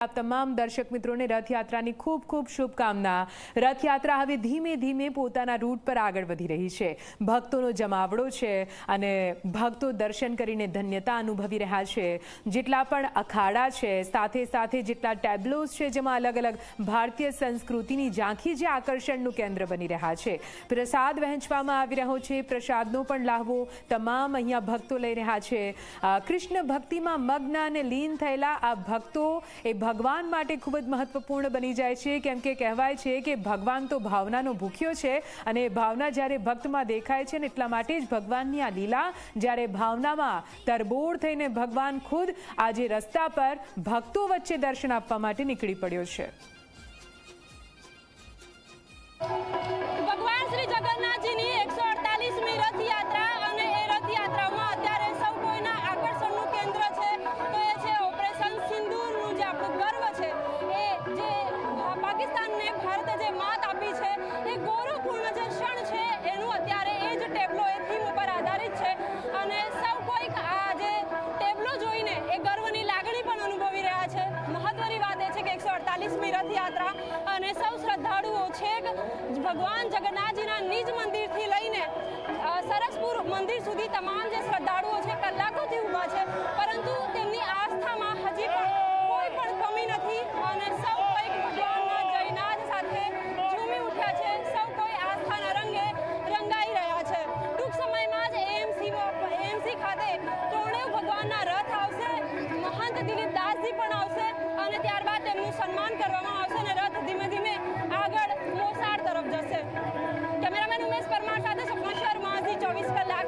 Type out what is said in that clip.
આપ તમામ દર્શક મિત્રોને રથયાત્રાની ખૂબ ખૂબ શુભકામના। રથયાત્રા હવે ધીમે ધીમે પોતાના રૂટ પર આગળ વધી રહી છે। ભક્તોનો જમાવડો છે અને ભક્તો દર્શન કરીને ધન્યતા અનુભવી રહ્યા છે। જેટલા પણ અખાડા છે, સાથે સાથે જેટલા ટેબ્લોઝ છે, જેમાં અલગ અલગ ભારતીય સંસ્કૃતિની ઝાંખી જે આકર્ષણનું કેન્દ્ર બની રહ્યા છે। પ્રસાદ વહેંચવામાં આવી રહ્યો છે, પ્રસાદનો પણ લાહવો તમામ અહીંયા ભક્તો લઈ રહ્યા છે। કૃષ્ણ ભક્તિમાં મગ્ન અને લીન થયેલા આ ભક્તો ભગવાન માટે ખૂબ જ મહત્વપૂર્ણ બની જાય છે, કેમ કે કહેવાય છે કે ભગવાન તો ભાવનાનો ભૂખ્યો છે અને ભાવના જ્યારે ભક્તમાં દેખાય છે ને એટલા માટે જ ભગવાનની આ લીલા, જ્યારે ભાવનામાં તરબોળ થઈને ભગવાન ખુદ આજે રસ્તા પર ભક્તો વચ્ચે દર્શન આપવા માટે નીકળી પડ્યો છે। ભગવાન શ્રી જગન્નાથજીની 148મી રથયાત્રા અને એ રથયાત્રામાં અત્યારે સૌ કોઈના આકર્ષણનું કેન્દ્ર છે તો એ છે ઓપરેશન સિંદૂરનું જે આપણું ગર્વ છે, એ જે પાકિસ્તાનને ભારતે જે માત આપી છે, એ ગૌરવપૂર્ણ જે ક્ષણ છે એનું અત્યારે એ જ ટેબ્લો એ થીમ ઉપર આધારિત છે અને સૌ કોઈક આ જે ટેબ્લો જોઈને એ ગર્વની લાગણી પણ અનુભવી રહ્યા છે। મહત્વની વાત એ છે કે 148મી રથયાત્રા અને સૌ શ્રદ્ધાળુઓ છેક ભગવાન જગન્નાથજીના નિજ મંદિરથી લઈને સરસપુર મંદિર સુધી તમામ જે શ્રદ્ધાળુઓ છે કલાકોથી ઊભા છે, પરંતુ તેમની આસ્થામાં હજી પણ કોઈ પણ કમી નથી અને સૌ કોઈક ભગવાનના જયનાદ સાથે ઝૂમી ઉઠ્યા છે। સૌ કોઈ આસ્થાના રંગે રંગાઈ રહ્યા છે। ટૂંક સમયમાં જ એએમસી ખાતે ત્રણેય ભગવાનના રથ આવશે, મહંત દિલીપ દાસજી પણ આવશે અને ત્યારબાદ તેમનું સન્માન કરવામાં આવશે અને રથ ધીમે ધીમે આગળ મોસાળ તરફ જશે। કેમેરામેન ઉમેશ પરમાર સાથે સપના શર્મા, 24 કલાક।